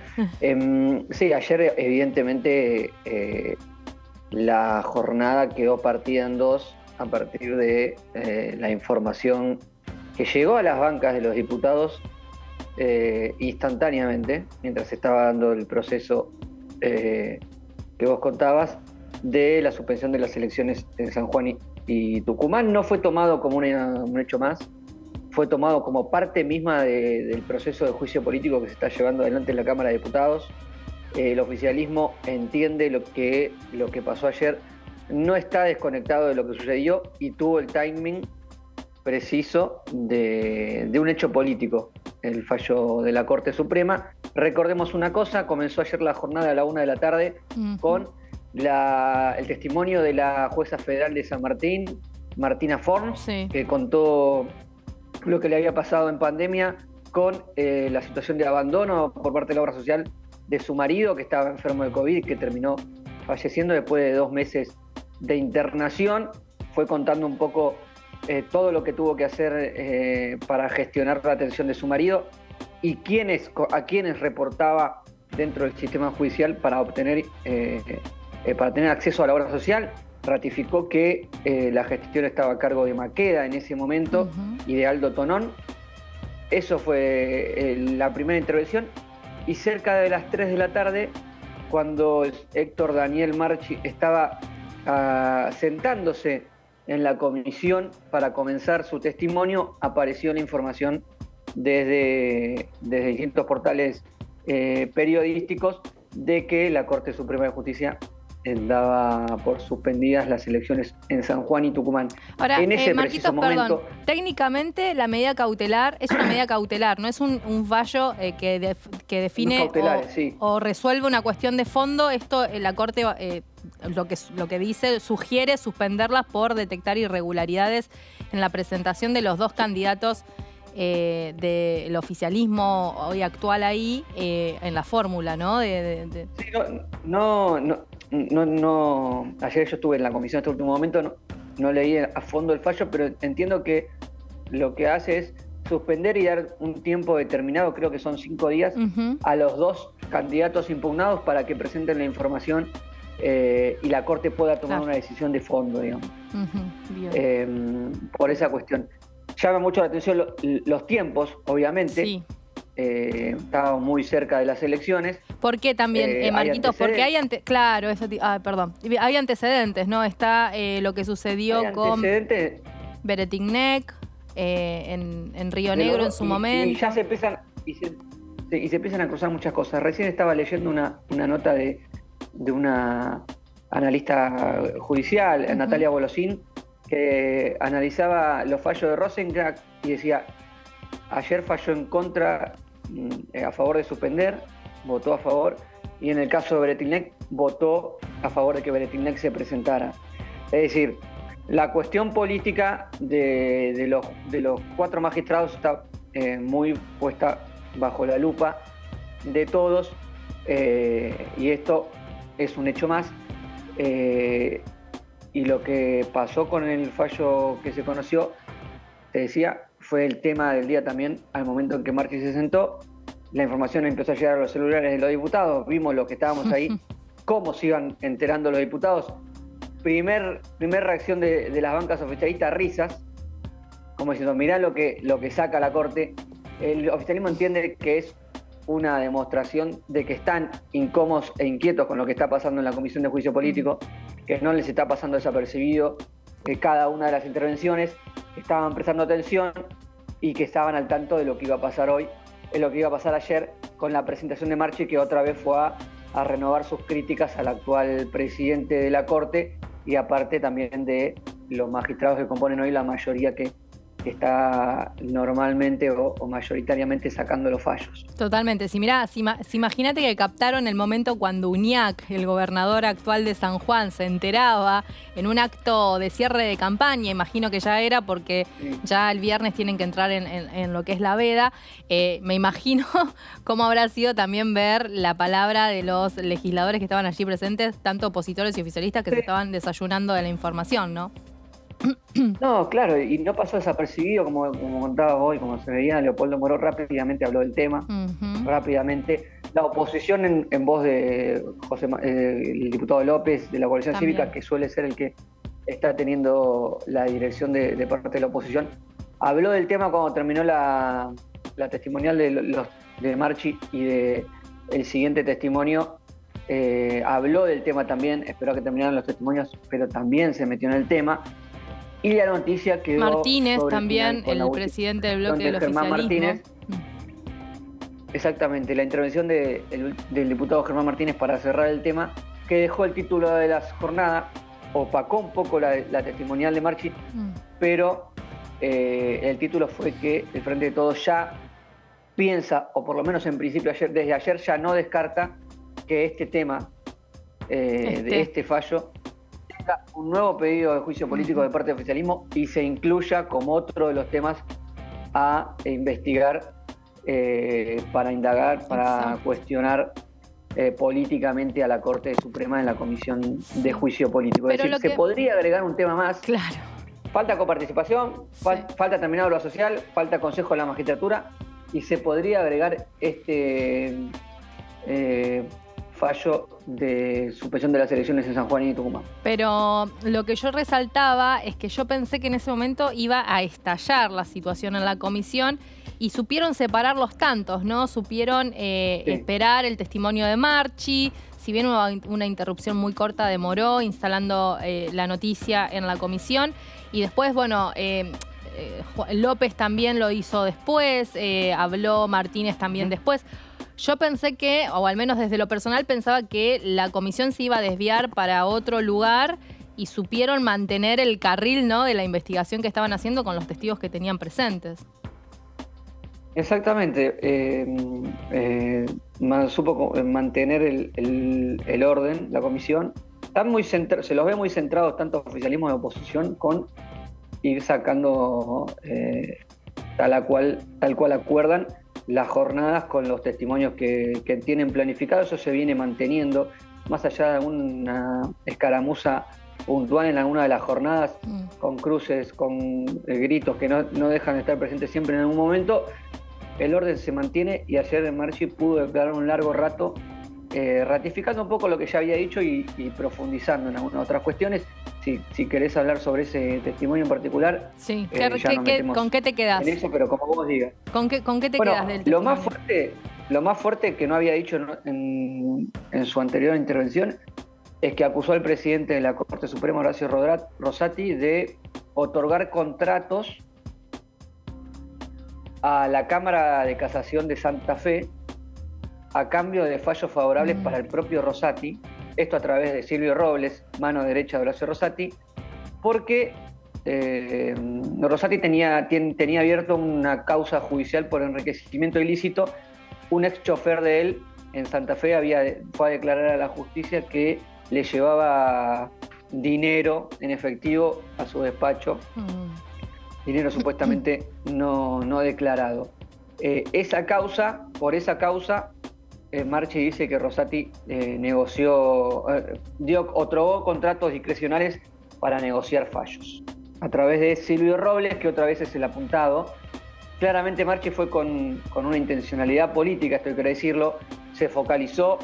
Sí, ayer evidentemente la jornada quedó partida en dos a partir de la información que llegó a las bancas de los diputados instantáneamente, mientras se estaba dando el proceso que vos contabas, de la suspensión de las elecciones en San Juan y Tucumán. No fue tomado como un hecho más, fue tomado como parte misma del proceso de juicio político que se está llevando adelante en la Cámara de Diputados. El oficialismo entiende lo que pasó ayer, no está desconectado de lo que sucedió y tuvo el timing preciso de un hecho político, el fallo de la Corte Suprema. Recordemos una cosa, comenzó ayer la jornada a la 1 de la tarde con el testimonio de la jueza federal de San Martín, Martina Forns, que contó lo que le había pasado en pandemia con la situación de abandono por parte de la obra social de su marido, que estaba enfermo de COVID y que terminó falleciendo después de 2 meses de internación. Fue contando un poco todo lo que tuvo que hacer para gestionar la atención de su marido y a quienes reportaba dentro del sistema judicial para tener acceso a la obra social. Ratificó que la gestión estaba a cargo de Maqueda en ese momento y de Aldo Tonón. Eso fue la primera intervención. Y cerca de las 3 de la tarde, cuando Héctor Daniel Marchi estaba sentándose en la comisión para comenzar su testimonio, apareció la información desde distintos portales periodísticos de que la Corte Suprema de Justicia daba por suspendidas las elecciones en San Juan y Tucumán. Ahora, en ese Marquitos, perdón, técnicamente la medida cautelar es una medida cautelar, no es un fallo que define o resuelve una cuestión de fondo. Esto la Corte lo que dice, sugiere suspenderlas por detectar irregularidades en la presentación de los dos candidatos del oficialismo hoy actual ahí en la fórmula, ¿no? Sí, no, ayer yo estuve en la comisión en este último momento, no leí a fondo el fallo, pero entiendo que lo que hace es suspender y dar un tiempo determinado, creo que son 5 días, a los dos candidatos impugnados para que presenten la información y la Corte pueda tomar una decisión de fondo, digamos. Por esa cuestión. Llama mucho la atención los tiempos, obviamente. Sí. Estábamos muy cerca de las elecciones. ¿Por qué también, Marquitos? Porque hay hay antecedentes, ¿no? Está lo que sucedió con Beretilnec en Río Negro en su momento. Y ya se empiezan se empiezan a cruzar muchas cosas. Recién estaba leyendo una nota de una analista judicial, Natalia Bolosín, que analizaba los fallos de Rosenkrantz y decía: ayer falló en contra, a favor de suspender, votó a favor, y en el caso de Beretilnec votó a favor de que Beretilnec se presentara. Es decir, la cuestión política de los 4 magistrados está muy puesta bajo la lupa de todos, y esto es un hecho más. Y y lo que pasó con el fallo que se conoció, te decía, fue el tema del día también, al momento en que Marchi se sentó, la información empezó a llegar a los celulares de los diputados, vimos los que estábamos ahí, cómo se iban enterando los diputados. Primer reacción de las bancas oficialistas, risas, como diciendo, mirá lo que saca la Corte. El oficialismo entiende que es una demostración de que están incómodos e inquietos con lo que está pasando en la Comisión de Juicio Político, que no les está pasando desapercibido cada una de las intervenciones, que estaban prestando atención y que estaban al tanto de lo que iba a pasar hoy, es lo que iba a pasar ayer con la presentación de Marchi, que otra vez fue a renovar sus críticas al actual presidente de la Corte y aparte también de los magistrados que componen hoy la mayoría que está normalmente o mayoritariamente sacando los fallos. Totalmente. Si imagínate que captaron el momento cuando Uñac, el gobernador actual de San Juan, se enteraba en un acto de cierre de campaña, imagino que ya era porque ya el viernes tienen que entrar en lo que es la veda. Me imagino cómo habrá sido también ver la palabra de los legisladores que estaban allí presentes, tanto opositores y oficialistas que se estaban desayunando de la información, ¿no? No, claro, y no pasó desapercibido, como contaba hoy, como se veía. Leopoldo Moró rápidamente habló del tema, rápidamente. La oposición en voz de el diputado López, de la coalición cívica, que suele ser el que está teniendo la dirección de parte de la oposición, habló del tema cuando terminó la testimonial de Marchi y de el siguiente testimonio. Habló del tema también, esperó que terminaran los testimonios, pero también se metió en el tema. Y la noticia quedó Martínez también, el presidente del bloque del oficialismo. Martínez. Exactamente, la intervención del diputado Germán Martínez para cerrar el tema, que dejó el título de la jornada, opacó un poco la testimonial de Marchi, pero el título fue que el Frente de Todos ya piensa, o por lo menos en principio desde ayer ya no descarta que este tema de este fallo tenga un nuevo pedido de juicio político de parte del oficialismo y se incluya como otro de los temas a investigar, para indagar, para cuestionar políticamente a la Corte Suprema en la Comisión de Juicio Político. Es decir, se podría agregar un tema más. Claro. Falta coparticipación, falta terminar obra social, falta consejo de la magistratura y se podría agregar este fallo de suspensión de las elecciones en San Juan y Tucumán. Pero lo que yo resaltaba es que yo pensé que en ese momento iba a estallar la situación en la comisión y supieron separar los tantos, ¿no? Supieron esperar el testimonio de Marchi, si bien hubo una interrupción muy corta de Moró instalando la noticia en la comisión y después, bueno, López también lo hizo después, habló Martínez también después. Yo pensé que, o al menos desde lo personal, pensaba que la comisión se iba a desviar para otro lugar y supieron mantener el carril, ¿no?, de la investigación que estaban haciendo con los testigos que tenían presentes. Exactamente. Supo mantener el orden, la comisión. Se los ve muy centrados tanto oficialismo de oposición con ir sacando tal cual acuerdan las jornadas con los testimonios que tienen planificados. Eso se viene manteniendo, más allá de alguna escaramuza puntual en alguna de las jornadas, con cruces, con gritos que no dejan de estar presentes siempre en algún momento. El orden se mantiene y ayer Marchi pudo declarar un largo rato, ratificando un poco lo que ya había dicho y profundizando en algunas otras cuestiones. Si querés hablar sobre ese testimonio en particular, sí. ¿Con qué te quedás? En eso, pero como vos digas. ¿Con qué te quedás del testimonio? Lo más fuerte que no había dicho en su anterior intervención es que acusó al presidente de la Corte Suprema, Horacio Rosati, de otorgar contratos a la Cámara de Casación de Santa Fe a cambio de fallos favorables para el propio Rosati, esto a través de Silvio Robles, mano derecha de Horacio Rosati, porque Rosati tenía abierto una causa judicial por enriquecimiento ilícito. Un ex chofer de él en Santa Fe fue a declarar a la justicia que le llevaba dinero en efectivo a su despacho, dinero supuestamente no declarado. Por esa causa, Marchi dice que Rosati otorgó contratos discrecionales para negociar fallos. A través de Silvio Robles, que otra vez es el apuntado, claramente Marchi fue con una intencionalidad política, esto hay que decirlo, se focalizó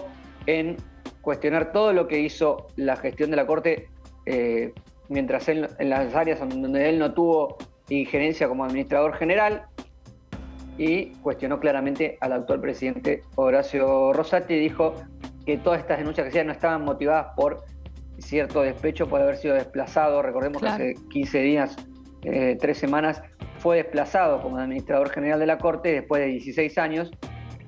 en cuestionar todo lo que hizo la gestión de la Corte, mientras él, en las áreas donde él no tuvo injerencia como administrador general, y cuestionó claramente al actual presidente Horacio Rosati y dijo que todas estas denuncias que hacían no estaban motivadas por cierto despecho por haber sido desplazado. Recordemos que hace 15 días, 3 semanas, fue desplazado como administrador general de la Corte después de 16 años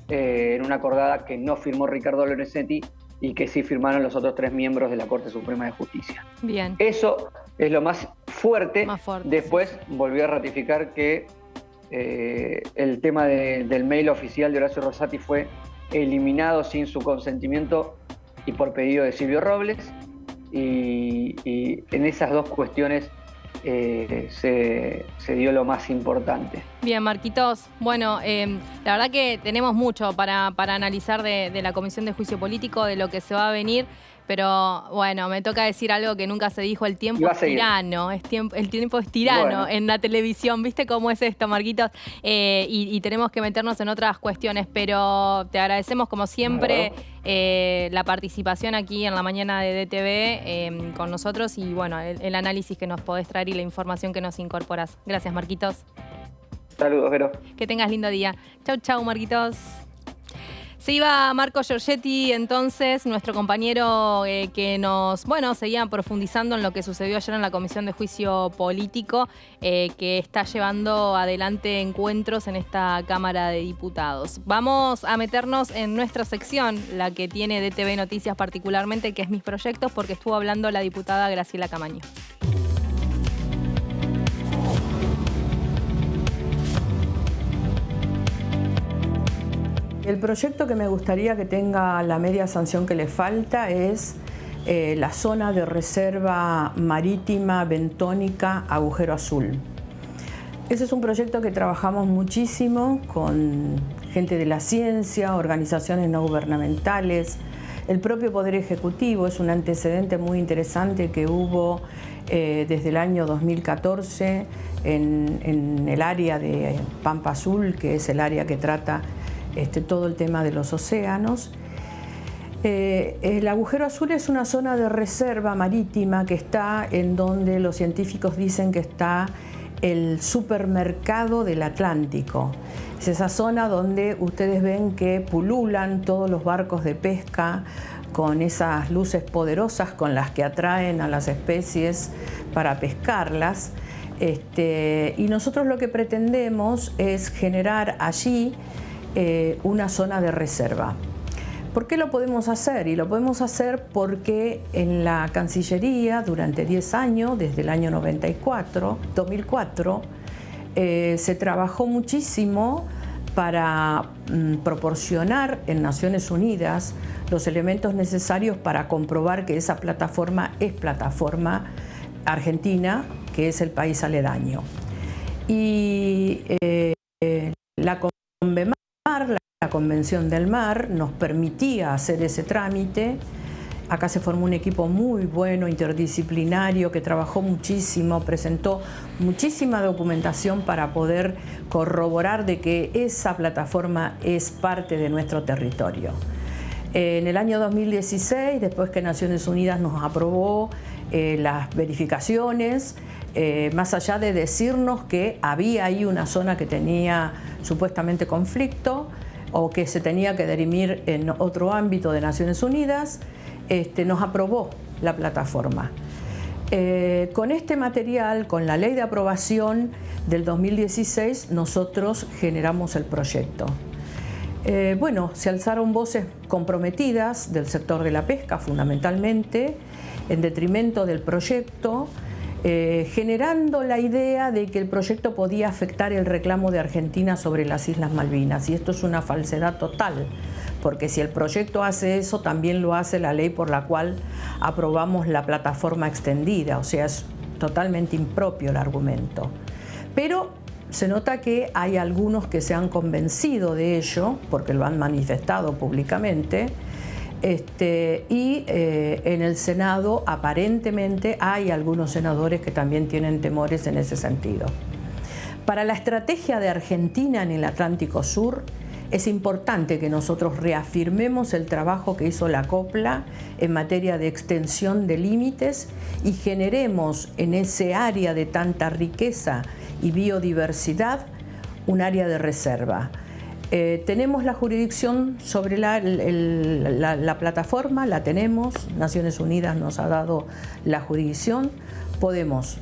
en una acordada que no firmó Ricardo Lorenzetti y que sí firmaron los otros 3 miembros de la Corte Suprema de Justicia. Bien. Eso es lo más fuerte. Después volvió a ratificar que el tema del mail oficial de Horacio Rosati fue eliminado sin su consentimiento y por pedido de Silvio Robles, y en esas dos cuestiones se dio lo más importante. Bien, Marquitos. Bueno, la verdad que tenemos mucho para analizar de la Comisión de Juicio Político, de lo que se va a venir. Pero bueno, me toca decir algo que nunca se dijo: el tiempo es tirano. El tiempo es tirano en la televisión. ¿Viste cómo es esto, Marquitos? Y tenemos que meternos en otras cuestiones. Pero te agradecemos, como siempre, la participación aquí en la mañana de DTV con nosotros y bueno, el análisis que nos podés traer y la información que nos incorporás. Gracias, Marquitos. Saludos, Vero. Que tengas lindo día. Chau, chau, Marquitos. Se iba Marco Giorgetti, entonces, nuestro compañero que nos, seguía profundizando en lo que sucedió ayer en la Comisión de Juicio Político, que está llevando adelante encuentros en esta Cámara de Diputados. Vamos a meternos en nuestra sección, la que tiene DTV Noticias particularmente, que es Mis Proyectos, porque estuvo hablando la diputada Graciela Camaño. El proyecto que me gustaría que tenga la media sanción que le falta es la zona de reserva marítima bentónica Agujero Azul. Ese es un proyecto que trabajamos muchísimo con gente de la ciencia, organizaciones no gubernamentales, el propio Poder Ejecutivo. Es un antecedente muy interesante que hubo desde el año 2014 en el área de Pampa Azul, que es el área que trata todo el tema de los océanos. El Agujero Azul es una zona de reserva marítima que está en donde los científicos dicen que está el supermercado del Atlántico. Es esa zona donde ustedes ven que pululan todos los barcos de pesca con esas luces poderosas con las que atraen a las especies para pescarlas. Y nosotros lo que pretendemos es generar allí una zona de reserva. ¿Por qué lo podemos hacer? Y lo podemos hacer porque en la Cancillería durante 10 años, desde el año 2004, se trabajó muchísimo para proporcionar en Naciones Unidas los elementos necesarios para comprobar que esa plataforma es plataforma argentina, que es el país aledaño. Y la CONVEMAR, la Convención del Mar, nos permitía hacer ese trámite. Acá se formó un equipo muy bueno, interdisciplinario, que trabajó muchísimo, presentó muchísima documentación para poder corroborar de que esa plataforma es parte de nuestro territorio. En el año 2016, después que Naciones Unidas nos aprobó las verificaciones, más allá de decirnos que había ahí una zona que tenía supuestamente conflicto o que se tenía que dirimir en otro ámbito de Naciones Unidas, nos aprobó la plataforma. Con este material, con la ley de aprobación del 2016, nosotros generamos el proyecto. Se alzaron voces comprometidas del sector de la pesca, fundamentalmente, en detrimento del proyecto, generando la idea de que el proyecto podía afectar el reclamo de Argentina sobre las Islas Malvinas. Y esto es una falsedad total, porque si el proyecto hace eso, también lo hace la ley por la cual aprobamos la plataforma extendida. O sea, es totalmente impropio el argumento. Pero se nota que hay algunos que se han convencido de ello, porque lo han manifestado públicamente, En el Senado aparentemente hay algunos senadores que también tienen temores en ese sentido. Para la estrategia de Argentina en el Atlántico Sur, es importante que nosotros reafirmemos el trabajo que hizo la COPLA en materia de extensión de límites y generemos en ese área de tanta riqueza y biodiversidad un área de reserva. Tenemos la jurisdicción sobre la plataforma, la tenemos, Naciones Unidas nos ha dado la jurisdicción, podemos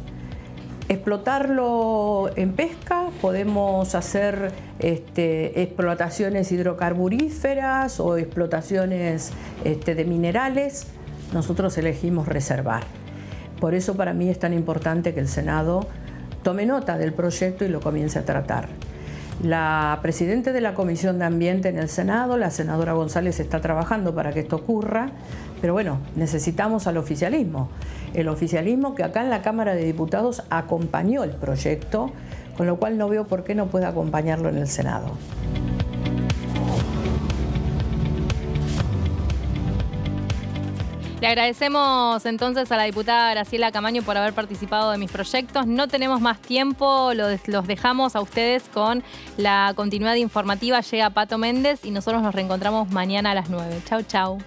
explotarlo en pesca, podemos hacer explotaciones hidrocarburíferas o explotaciones de minerales. Nosotros elegimos reservar. Por eso para mí es tan importante que el Senado tome nota del proyecto y lo comience a tratar. La presidenta de la Comisión de Ambiente en el Senado, la senadora González, está trabajando para que esto ocurra, pero bueno, necesitamos al oficialismo. El oficialismo que acá en la Cámara de Diputados acompañó el proyecto, con lo cual no veo por qué no puede acompañarlo en el Senado. Le agradecemos entonces a la diputada Graciela Camaño por haber participado de mis proyectos. No tenemos más tiempo, los dejamos a ustedes con la continuidad informativa. Llega Pato Méndez y nosotros nos reencontramos mañana a las 9. Chau, chau.